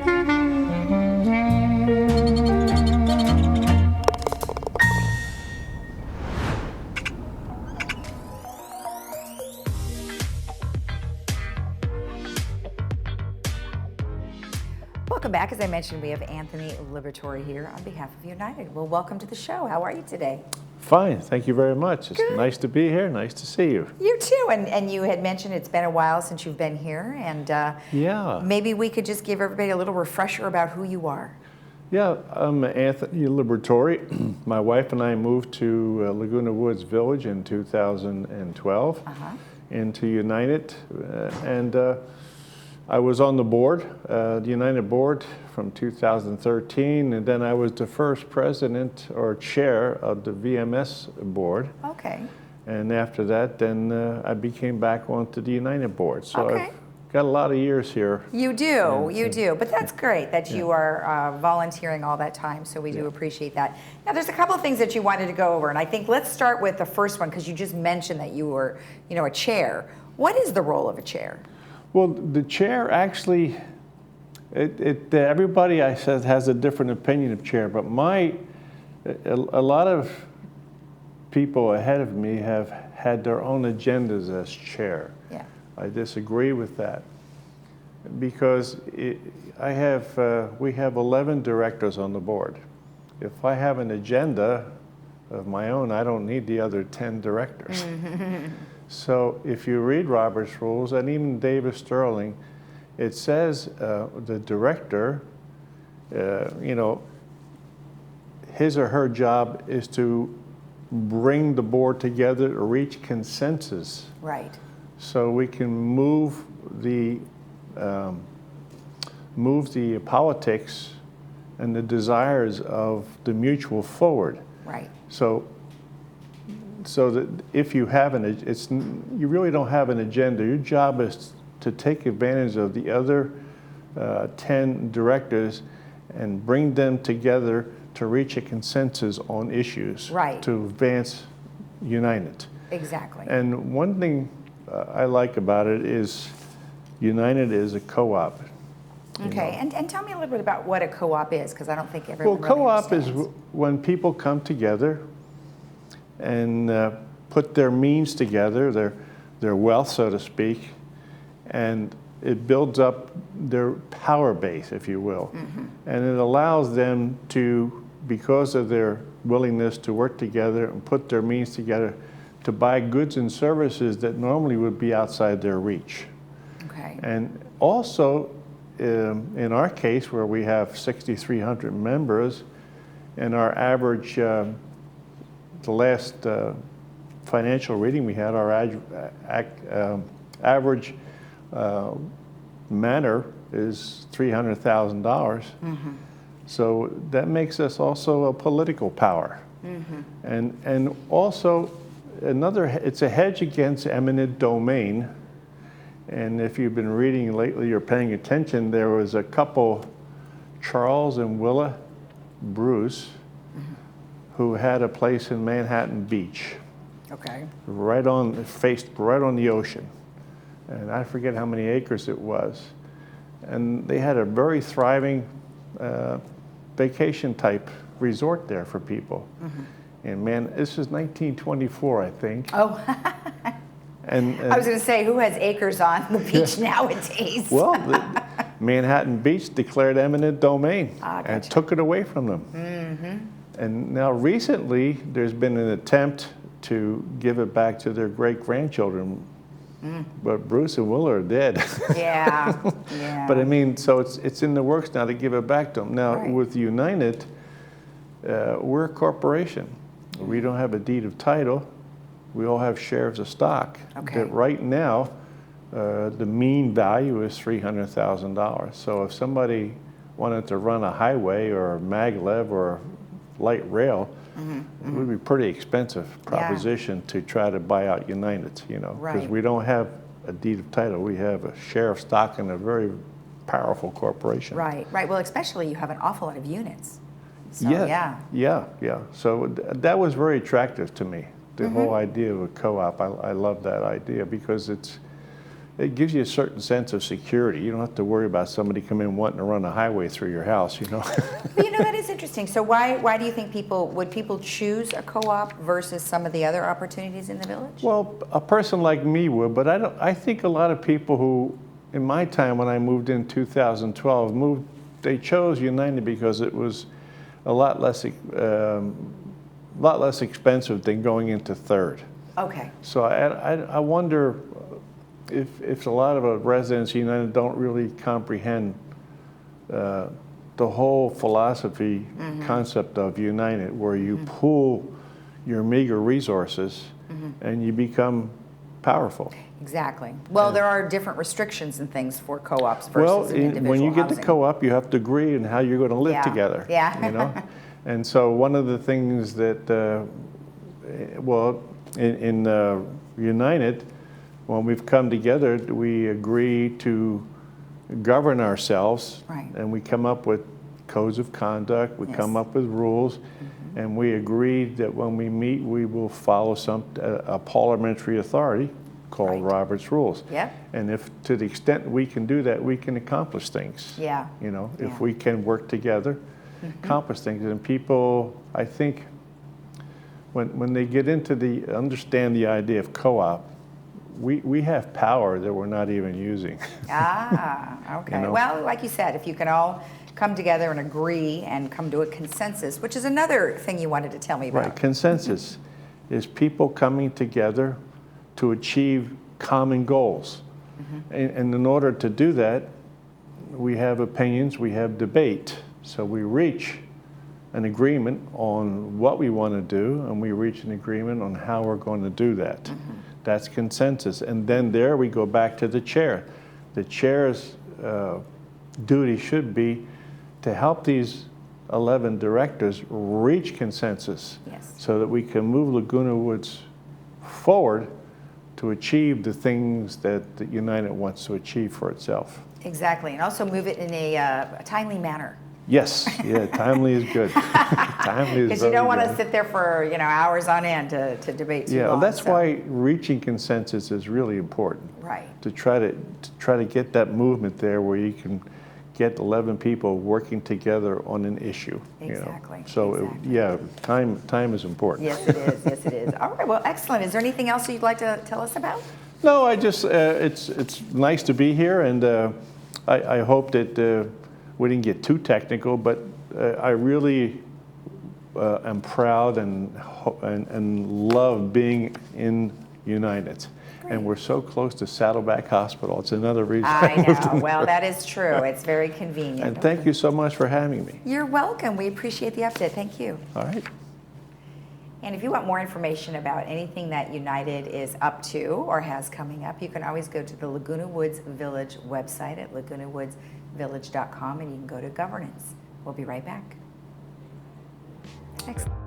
Welcome back. As I mentioned, we have Anthony Liberatore here on behalf of United. Well, welcome to the show. How are you today? Fine, thank you very much. It's Good. Nice to be here. Nice to see you. You too. And you had mentioned it's been a while since you've been here, and Yeah. maybe we could just give everybody a little refresher about who you are. Yeah, I'm Anthony Liberatore. My wife and I moved to Laguna Woods Village in 2012 into United, and I was on the board, the United board from 2013, and then I was the first president or chair of the VMS board. Okay. And after that, then I became back onto the United board. So Okay. I've got a lot of years here. You do, you do. But that's great that you are volunteering all that time, so we do appreciate that. Now, there's a couple of things that you wanted to go over, and I think let's start with the first one, because you just mentioned that you were, a chair. What is the role of a chair? Well, the chair actually, everybody I said has a different opinion of chair, but a lot of people ahead of me have had their own agendas as chair. Yeah. I disagree with that because we have 11 directors on the board. If I have an agenda of my own, I don't need the other 10 directors. So if you read Robert's rules, and even David Sterling, it says the director, his or her job is to bring the board together to reach consensus. Right. So we can move the politics and the desires of the mutual forward. Right. So that if you have you really don't have an agenda. Your job is to take advantage of the other 10 directors and bring them together to reach a consensus on issues. Right. To advance United. Exactly. And one thing I like about it is United is a co-op. Okay, and tell me a little bit about what a co-op is, because I don't think everyone Well, really co-op is understands. when people come together and put their means together, their wealth, so to speak, and it builds up their power base, if you will. And it allows them to, because of their willingness to work together and put their means together, to buy goods and services that normally would be outside their reach. Okay. And also, in our case, where we have 6,300 members, and our average, the last financial reading we had, our average manor is $300,000. So that makes us also a political power. And also, it's a hedge against eminent domain. And if you've been reading lately or paying attention, there was a couple, Charles and Willa Bruce, who had a place in Manhattan Beach. Okay. Faced right on the ocean. And I forget how many acres it was. And they had a very thriving vacation type resort there for people. And man, this is 1924, I think. Oh. And I was going to say, who has acres on the beach nowadays? Well, Manhattan Beach declared eminent domain Gotcha. and took it away from them. And now recently, there's been an attempt to give it back to their great-grandchildren, but Bruce and Willa are dead. Yeah, yeah. But I mean, so it's in the works now to give it back to them. Now, Right. with United, we're a corporation. We don't have a deed of title. We all have shares of stock. Okay. But right now, the mean value is $300,000. So if somebody wanted to run a highway or a maglev or light rail, it would be a pretty expensive proposition to try to buy out United, because Right. we don't have a deed of title. We have a share of stock in a very powerful corporation. Right, right. Well, especially you have an awful lot of units. So, Yeah. So that was very attractive to me. The whole idea of a co-op, I love that idea because it gives you a certain sense of security. You don't have to worry about somebody coming in wanting to run a highway through your house, you know. But, you know, that is interesting. So why do you think would people choose a co-op versus some of the other opportunities in the village? Well, a person like me would, but I think a lot of people who, in my time when I moved in 2012, they chose United because it was a lot less expensive than going into Third. Okay. So I wonder if a lot of residents of United don't really comprehend the whole philosophy concept of United, where you pool your meager resources and you become powerful. Exactly. Well, there are different restrictions and things for co-ops versus individual when you get housing. the co-op, you have to agree on how you're going to live together. Yeah. You know, and so one of the things that, in United, when we've come together, we agree to govern ourselves, Right. and we come up with codes of conduct. We come up with rules, and we agree that when we meet, we will follow a parliamentary authority called Robert's Rules. Yep. And if, to the extent we can do that, we can accomplish things. Yeah. You know, Yeah. if we can work together, accomplish things. And people, I think, when they get into understand the idea of co-op, we have power that we're not even using. Okay. You know? Well, like you said, if you can all come together and agree and come to a consensus, which is another thing you wanted to tell me about. Right. Consensus is people coming together to achieve common goals. And in order to do that, we have opinions, we have debate. So we reach an agreement on what we want to do, and we reach an agreement on how we're going to do that. That's consensus. And then there we go back to the chair. The chair's duty should be to help these 11 directors reach consensus, so that we can move Laguna Woods forward to achieve the things that United wants to achieve for itself. Exactly, and also move it in a timely manner. Yes, yeah, timely is good. Timely is Because you don't want to good. sit there for hours on end to debate too long. That's why reaching consensus is really important. Right. To try to get that movement there where you can get 11 people working together on an issue. Exactly. You know? So time is important. Yes, it is. Yes, it is. All right. Well, excellent. Is there anything else you'd like to tell us about? No, I just it's nice to be here, and I hope that we didn't get too technical, but I really am proud and love being in United. Great. And we're so close to Saddleback Hospital. It's another reason. I know. Well, that is true. It's very convenient. And thank you so much for having me. You're welcome. We appreciate the update. Thank you. All right. And if you want more information about anything that United is up to or has coming up, you can always go to the Laguna Woods Village website at lagunawoodsvillage.com, and you can go to governance. We'll be right back. Excellent.